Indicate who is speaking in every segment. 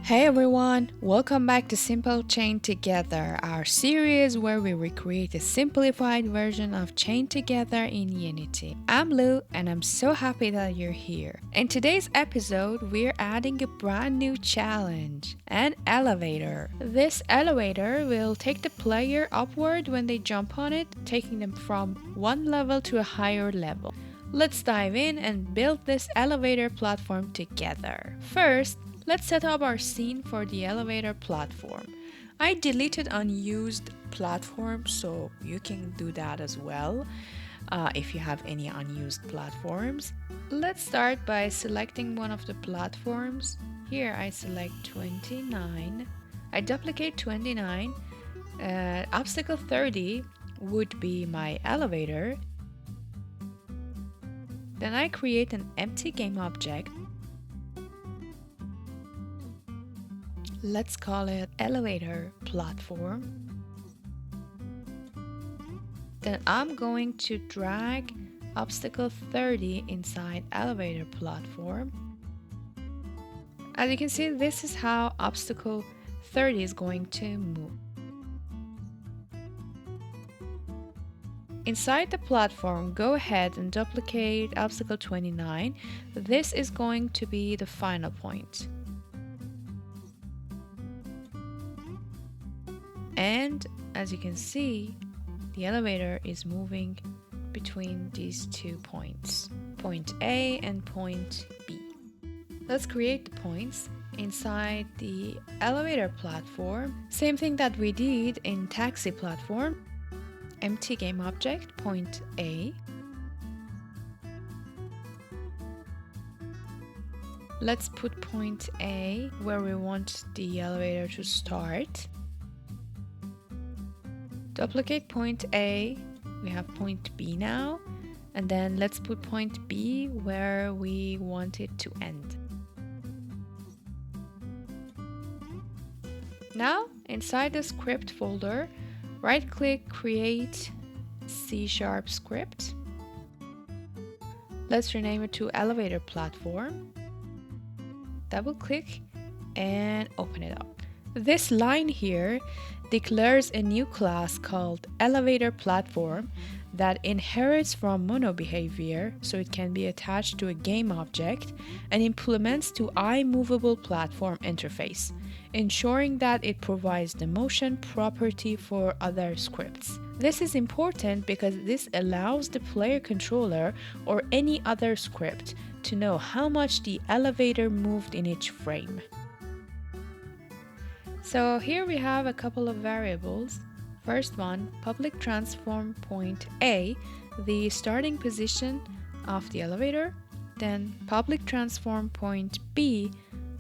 Speaker 1: Hey everyone, welcome back to Simple Chain Together, our series where we recreate a simplified version of Chain Together in Unity. I'm Lou and I'm so happy that you're here. In today's episode, we're adding a brand new challenge, an elevator. This elevator will take the player upward when they jump on it, taking them from one level to a higher level. Let's dive in and build this elevator platform together. First, let's set up our scene for the elevator platform. I deleted unused platforms, so you can do that as well if you have any unused platforms. Let's start by selecting one of the platforms. Here I select 29. I duplicate 29. Obstacle 30 would be my elevator. Then I create an empty game object. Let's call it elevator platform. Then I'm going to drag obstacle 30 inside elevator platform. As you can see, this is how obstacle 30 is going to move. Inside the platform, go ahead and duplicate obstacle 29. This is going to be the final point. And as you can see, the elevator is moving between these 2 points, point A and point B. Let's create the points inside the elevator platform. Same thing that we did in taxi platform. Empty game object, point A. Let's put point A where we want the elevator to start. Duplicate point A, we have point B now, and then let's put point B where we want it to end. Now, inside the script folder, right-click, create C# script. Let's rename it to elevator platform. Double-click and open it up. This line here declares a new class called elevator platform that inherits from mono behavior, so it can be attached to a game object, and implements to iMovable platform interface, ensuring that it provides the motion property for other scripts. This is important because this allows the player controller or any other script to know how much the elevator moved in each frame. So here we have a couple of variables. First one, public transform point A, the starting position of the elevator. Then public transform point B,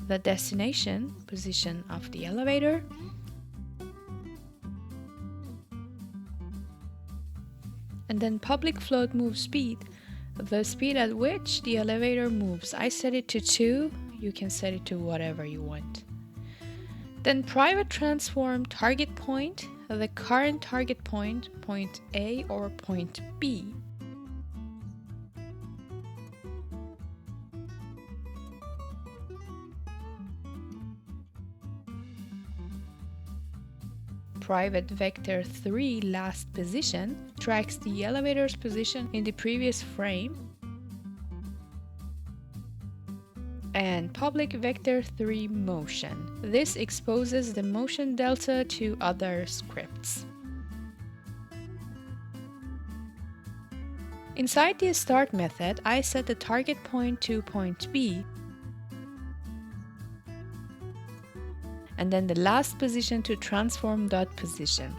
Speaker 1: the destination position of the elevator. And then public float move speed, the speed at which the elevator moves. I set it to 2, you can set it to whatever you want. Then private transform target point, the current target point, point A or point B. Private vector 3 last position tracks the elevator's position in the previous frame. And public vector 3 motion. This exposes the motion delta to other scripts. Inside the start method, I set the target point to point B, and then the last position to transform dot position.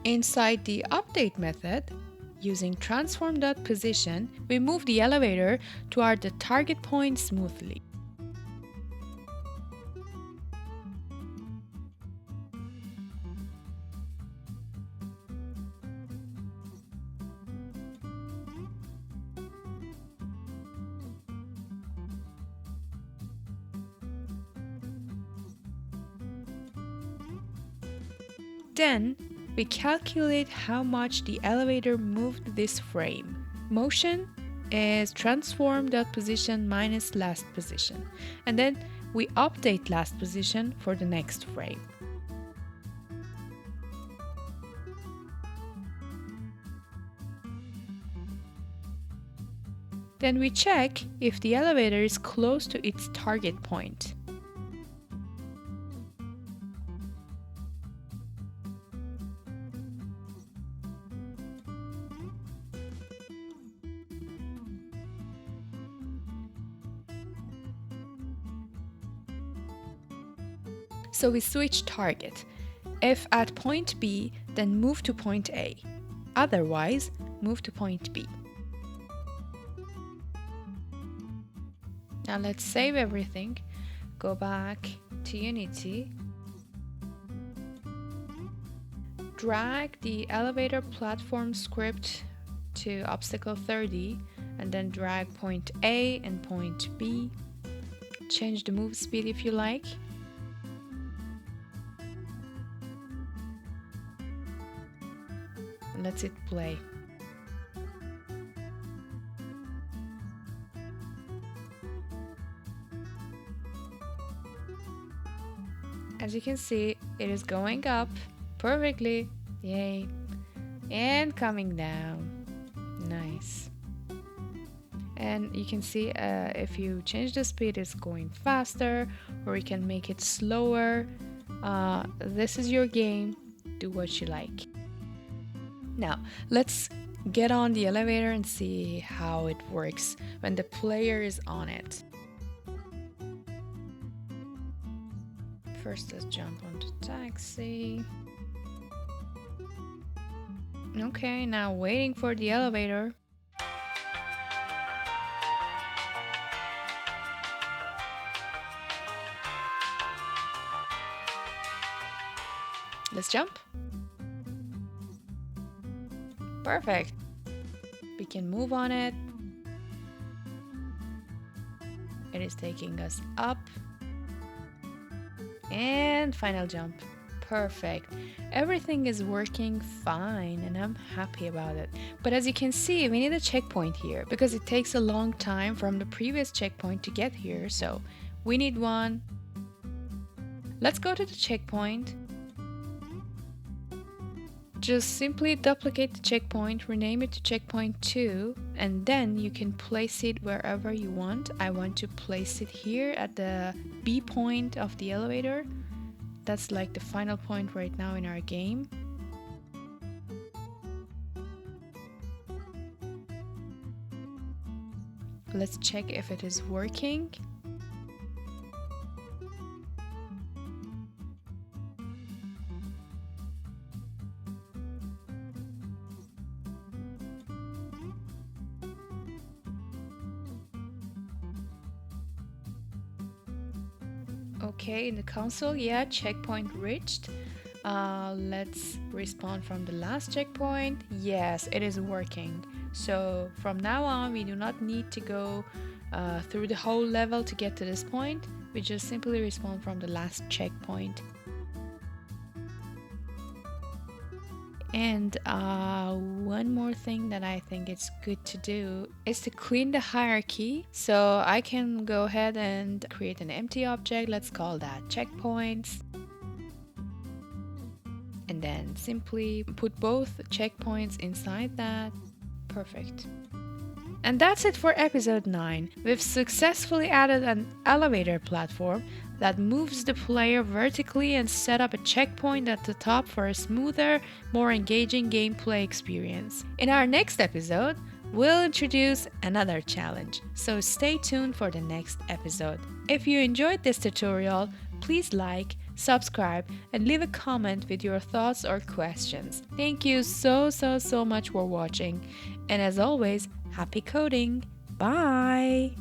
Speaker 1: Inside the update method, using transform.position, we move the elevator toward the target point smoothly. Then we calculate how much the elevator moved this frame. Motion is transform.position minus last position. And then we update last position for the next frame. Then we check if the elevator is close to its target point. So we switch target. If at point B, then move to point A. Otherwise, move to point B. Now let's save everything, go back to Unity, drag the elevator platform script to obstacle 30, and then drag point A and point B. Change the move speed if you like. And let's hit play. As you can see, it is going up perfectly, yay, and coming down, nice. And you can see if you change the speed, it's going faster, or you can make it slower. This is your game, do what you like. Now, let's get on the elevator and see how it works when the player is on it. First, let's jump onto taxi. Okay, now waiting for the elevator. Let's jump. Perfect. We can move on it. It is taking us up. And final jump. Perfect. Everything is working fine and I'm happy about it. But as you can see, we need a checkpoint here because it takes a long time from the previous checkpoint to get here. So we need one. Let's go to the checkpoint. Just simply duplicate the checkpoint, rename it to checkpoint 2, and then you can place it wherever you want. I want to place it here at the B point of the elevator. That's like the final point right now in our game. Let's check if it is working. Okay, in the console, yeah, checkpoint reached. Let's respawn from the last checkpoint. Yes, it is working. So from now on, we do not need to go through the whole level to get to this point. We just simply respawn from the last checkpoint. And one more thing that I think it's good to do is to clean the hierarchy. So I can go ahead and create an empty object. Let's call that checkpoints. And then simply put both checkpoints inside that. Perfect. And that's it for episode 9. We've successfully added an elevator platform that moves the player vertically and set up a checkpoint at the top for a smoother, more engaging gameplay experience. In our next episode, we'll introduce another challenge, so stay tuned for the next episode. If you enjoyed this tutorial, please like, subscribe, and leave a comment with your thoughts or questions. Thank you so much for watching, and as always, happy coding! Bye!